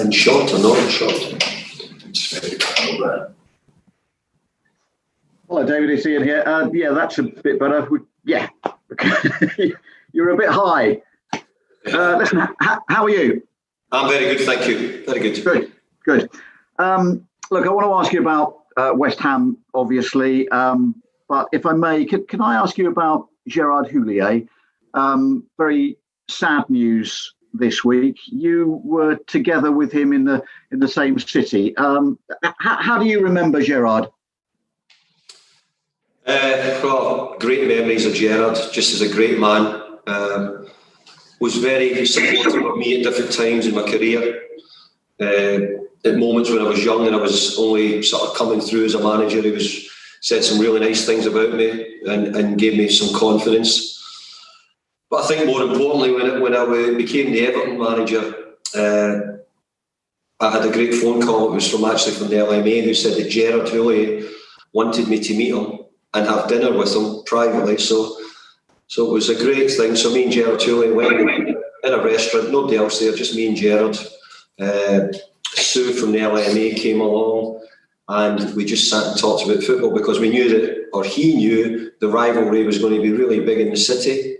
in short or not in short? Hello, David. It's Ian here. Yeah, that's a bit better. Yeah, you're a bit high. Listen, how are you? I'm very good, thank you. Very good. Good. Look, I want to ask you about West Ham, obviously, but if I may, can I ask you about Gerard Houllier? Very sad news this week. You were together with him in the same city. How do you remember Gerard? Well, great memories of Gerard, just as a great man. Was very supportive of me at different times in my career. At moments when I was young and I was only sort of coming through as a manager, he said some really nice things about me and gave me some confidence. But I think more importantly, when I became the Everton manager, I had a great phone call. It was from the LMA, who said that Gerard Houllier wanted me to meet him and have dinner with him privately. So it was a great thing. So me and Gerard Houllier went in a restaurant, nobody else there, just me and Gerard. Sue from the LMA came along and we just sat and talked about football because we knew that, or he knew, the rivalry was going to be really big in the city.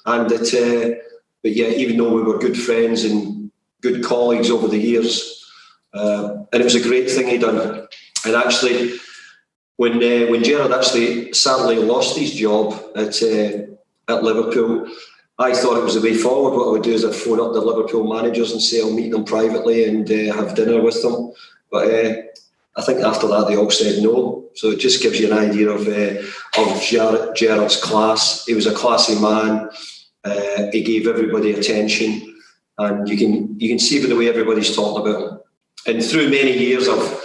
And that, but yeah, even though we were good friends and good colleagues over the years, and it was a great thing he done. And actually, when Gerard actually sadly lost his job at Liverpool, I thought it was the way forward. What I would do is I'd phone up the Liverpool managers and say I'll meet them privately and have dinner with them. But I think after that they all said no. So it just gives you an idea of Gerard's class. He was a classy man. He gave everybody attention, and you can see by the way everybody's talking about him. And through many years, I've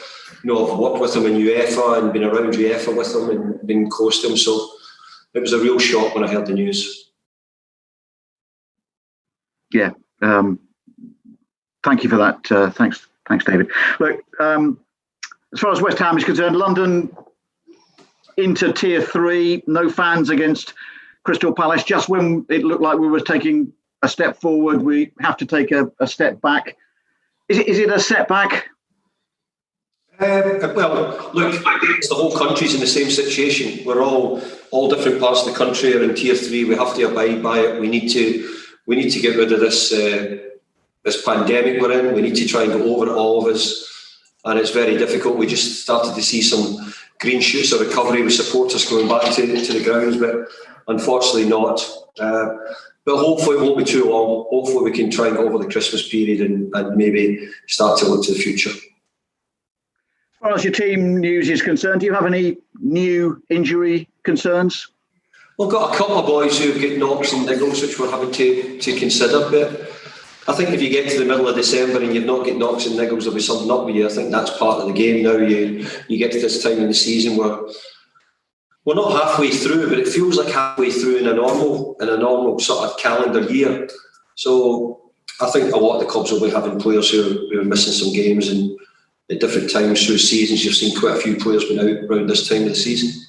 worked with him in UEFA and been around UEFA with him and been close to him. So it was a real shock when I heard the news. Yeah, thank you for that. Thanks, David. Look, as far as West Ham is concerned, London into Tier 3, no fans against Crystal Palace. Just when it looked like we were taking a step forward, we have to take a step back. Is it a setback? Well, look, the whole country's in the same situation. We're all different parts of the country are in Tier 3. We have to abide by it. We need to get rid of this pandemic we're in. We need to try and go over it, all of us. And it's very difficult. We just started to see some green shoots of recovery with supporters going back to the grounds, but unfortunately not. But hopefully it won't be too long. Hopefully we can try and go over the Christmas period and maybe start to look to the future. As far as your team news is concerned, do you have any new injury concerns? We've got a couple of boys who've got knocks and niggles which we're having to consider, but I think if you get to the middle of December and you've not got knocks and niggles, there'll be something up with you. I think that's part of the game now. You get to this time in the season where we're not halfway through, but it feels like halfway through in a normal sort of calendar year. So I think a lot of the clubs will be having players who are missing some games, and at different times through seasons you've seen quite a few players been out around this time of the season.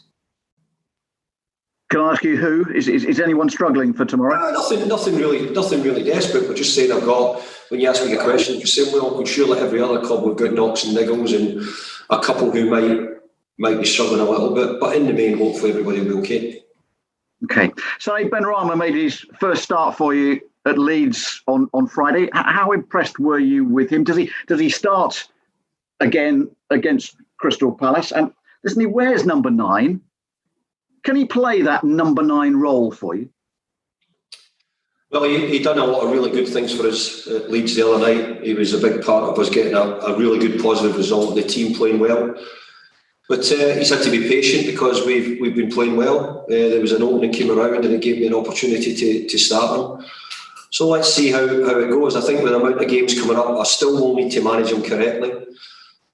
Can I ask you who? Is anyone struggling for tomorrow? Nothing really desperate. We're just saying when you ask me a question, you're saying, well, I'm sure like every other club we've got knocks and niggles and a couple who might be struggling a little bit, but in the main, hopefully everybody will be okay. Okay. So Benrahma made his first start for you at Leeds on Friday. How impressed were you with him? Does he start again against Crystal Palace? And listen, he wears number 9. Can he play that number 9 role for you? Well, he done a lot of really good things for us at Leeds the other night. He was a big part of us getting a really good positive result, the team playing well. But he's had to be patient because we've been playing well. There was an opening came around and it gave me an opportunity to start him. So let's see how it goes. I think with the amount of games coming up, I still will need to manage him correctly.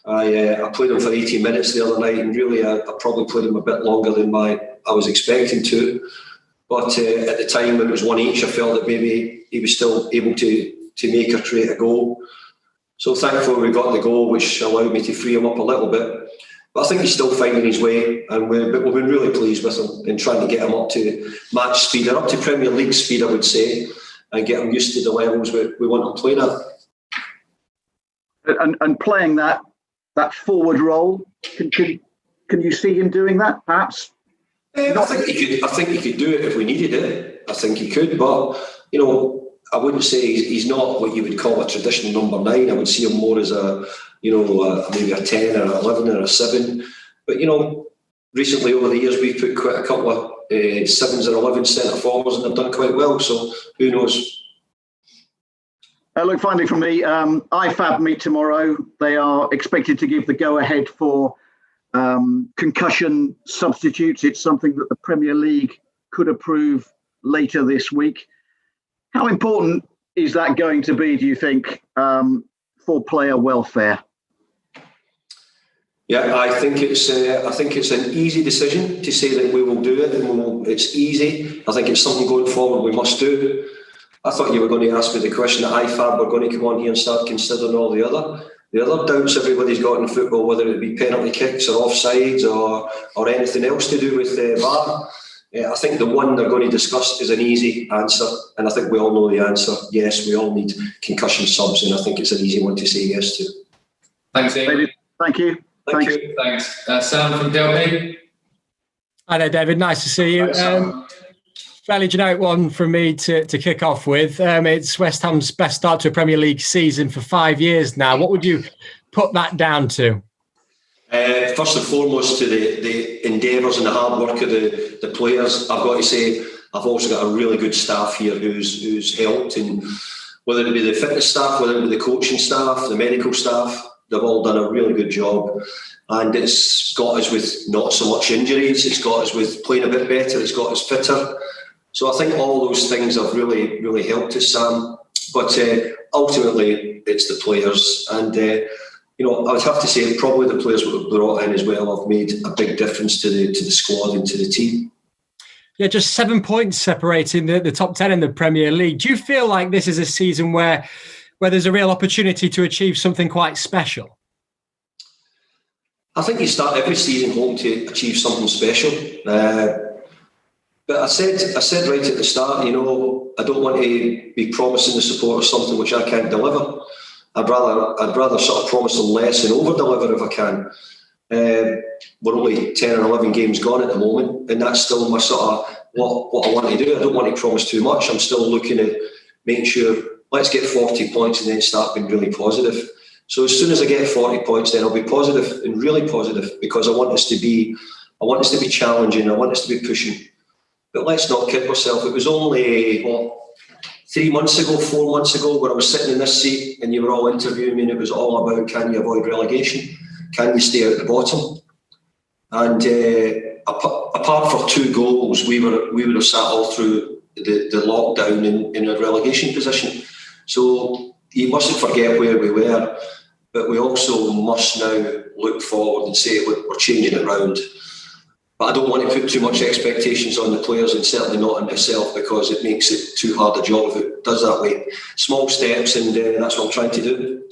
I played him for 80 minutes the other night, and really I probably played him a bit longer than I was expecting to. But at the time when it was 1 each, I felt that maybe he was still able to make or create a goal. So thankfully we got the goal, which allowed me to free him up a little bit. But I think he's still finding his way, and we've been really pleased with him in trying to get him up to match speed, or up to Premier League speed, I would say, and get him used to the levels we want him playing at. And playing that forward role, can you see him doing that, perhaps? I think he could do it if we needed it. I think he could, but I wouldn't say he's not what you would call a traditional number 9. I would see him more as maybe a 10 or an 11 or a 7. But recently over the years we've put quite a couple of 7s or 11 centre forwards and they've done quite well. So who knows? Look, finally from me, IFAB meet tomorrow. They are expected to give the go-ahead for concussion substitutes. It's something that the Premier League could approve later this week. How important is that going to be, do you think, for player welfare? Yeah, I think it's an easy decision to say that we will do it, and it's easy. I think it's something going forward we must do. I thought you were going to ask me the question that IFAB were going to come on here and start considering all the other doubts everybody's got in football, whether it be penalty kicks or offsides or anything else to do with VAR. I think the one they're going to discuss is an easy answer, and I think we all know the answer. Yes, we all need concussion subs, and I think it's an easy one to say yes to. Thanks, David. Thank you. Thanks. Sam from Delby. Hi there, David. Nice to see you. Fairly generic one from me to kick off with. It's West Ham's best start to a Premier League season for 5 years now. What would you put that down to? First and foremost, to the endeavours and the hard work of the players. I've got to say, I've also got a really good staff here who's helped, and whether it be the fitness staff, whether it be the coaching staff, the medical staff, they've all done a really good job. And it's got us with not so much injuries, it's got us with playing a bit better, it's got us fitter. So I think all those things have really, really helped us, Sam. But ultimately, it's the players. And, I would have to say probably the players we've brought in as well have made a big difference to the squad and to the team. Yeah, just 7 points separating the top 10 in the Premier League. Do you feel like this is a season where there's a real opportunity to achieve something quite special? I think you start every season hoping to achieve something special. But I said right at the start, I don't want to be promising the supporters something which I can't deliver. I'd rather sort of promise them less and over-deliver if I can. We're only 10 or 11 games gone at the moment, and that's still my sort of what I want to do. I don't want to promise too much. I'm still looking at making sure, let's get 40 points and then start being really positive. So as soon as I get 40 points, then I'll be positive and really positive, because I want us to be challenging. I want us to be pushing. But let's not kid ourselves. It was only 4 months ago, when I was sitting in this seat and you were all interviewing me, and it was all about, can you avoid relegation? Can you stay out the bottom? And apart from 2 goals, we would have sat all through the lockdown in a relegation position. So you mustn't forget where we were, but we also must now look forward and say, look, we're changing it round. But I don't want to put too much expectations on the players, and certainly not on myself, because it makes it too hard a job if it does that way. Small steps, and that's what I'm trying to do.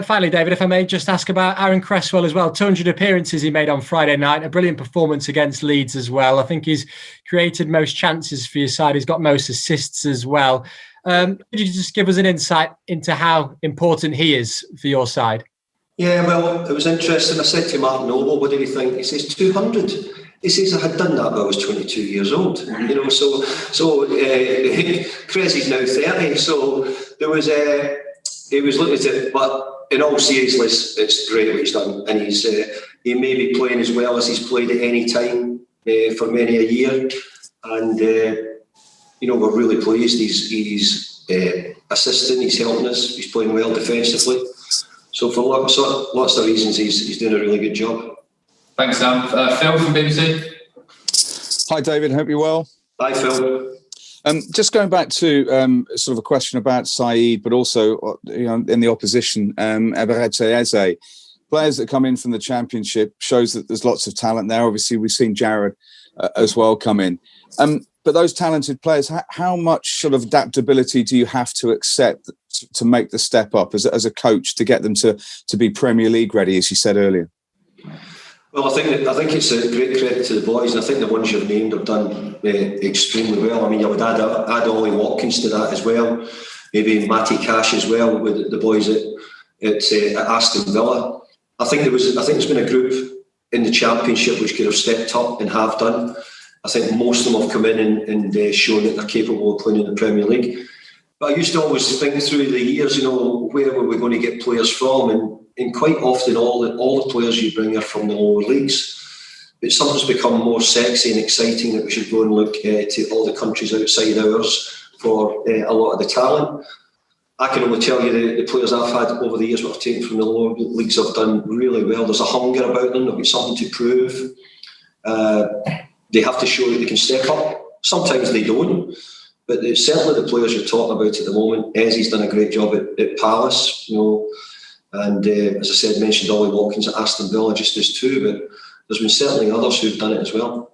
Finally, David, if I may just ask about Aaron Cresswell as well. 200 appearances he made on Friday night, a brilliant performance against Leeds as well. I think he's created most chances for your side. He's got most assists as well. Could you just give us an insight into how important he is for your side? Yeah, well, it was interesting. I said to Martin Noble, what did he think? He says 200. He says, I had done that when I was 22 years old. So Chris is now 30. So there was he was looking at it, but in all seriousness, it's great what he's done, and he may be playing as well as he's played at any time for many a year, and we're really pleased. He's assisting, he's helping us, he's playing well defensively. So for lots of reasons, he's doing a really good job. Thanks, Sam. Phil from BBC. Hi, David. Hope you're well. Hi, Phil. Just going back to sort of a question about Saeed, but also in the opposition, Eberechi Eze. Players that come in from the Championship shows that there's lots of talent there. Obviously, we've seen Gerard as well come in. But those talented players, how much sort of adaptability do you have to accept to make the step up as a coach to get them to be Premier League ready, as you said earlier? Well, I think it's a great credit to the boys, and I think the ones you've named have done extremely well. I mean, you would add Ollie Watkins to that as well, maybe Matty Cash as well, with the boys at Aston Villa. I think there's been a group in the Championship which could have stepped up and have done. I think most of them have come in and shown that they're capable of playing in the Premier League. But I used to always think through the years, where were we going to get players from? And quite often all the players you bring are from the lower leagues. But something's become more sexy and exciting that we should go and look to all the countries outside ours for a lot of the talent. I can only tell you the players I've had over the years what I've taken from the lower leagues have done really well. There's a hunger about them. They've got something to prove. They have to show that they can step up. Sometimes they don't. But certainly the players you're talking about at the moment, Ezzy's done a great job at Palace, and as I said, mentioned Ollie Watkins at Aston Villa just as two, but there's been certainly others who've done it as well.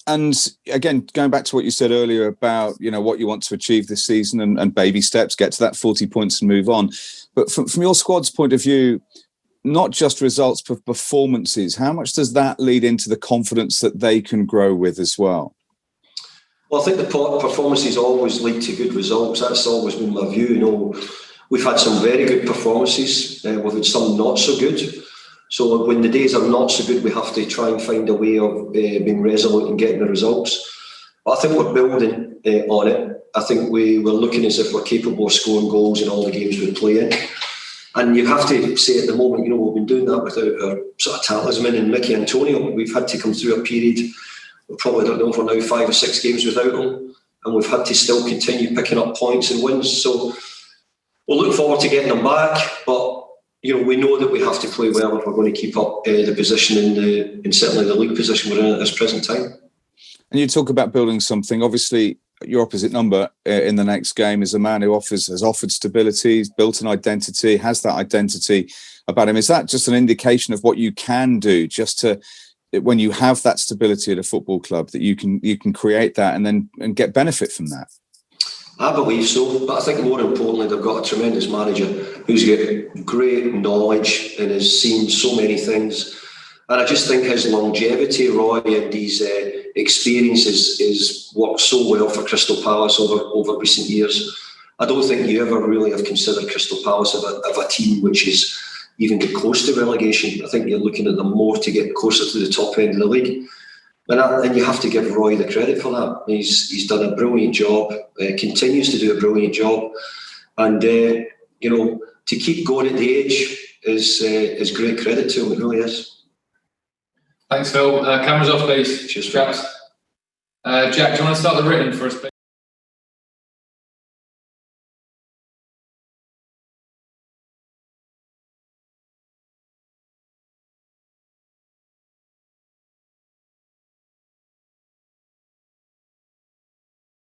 And again, going back to what you said earlier about what you want to achieve this season and baby steps, get to that 40 points and move on. But from your squad's point of view, not just results but performances, how much does that lead into the confidence that they can grow with as well? Well, I think the performances always lead to good results. That's always been my view. We've had some very good performances. We've had some not so good. So when the days are not so good, we have to try and find a way of being resolute and getting the results. But I think we're building on it. I think we're looking as if we're capable of scoring goals in all the games we play in. And you have to say at the moment, we've been doing that without our sort of talisman and Mickey Antonio. We've had to come through a period, we probably don't know for now 5 or 6 games without him. And we've had to still continue picking up points and wins. So we'll look forward to getting them back. But we know that we have to play well if we're going to keep up the position in certainly the league position we're in at this present time. And you talk about building something. Obviously, your opposite number in the next game is a man who has offered stability, he's built an identity, has that identity about him. Is that just an indication of what you can do, just to, when you have that stability at a football club, that you can create that and get benefit from that? I believe so, but I think more importantly, they've got a tremendous manager who's got great knowledge and has seen so many things. And I just think his longevity, Roy, and his experience is worked so well for Crystal Palace over recent years. I don't think you ever really have considered Crystal Palace of a team which is even get close to relegation. I think you're looking at them more to get closer to the top end of the league. And you have to give Roy the credit for that. He's done a brilliant job, continues to do a brilliant job. And, to keep going at the age is great credit to him, it really is. Thanks, Phil. Cameras off, please. Cheers, chaps. Jack, do you want to start the written for us, please?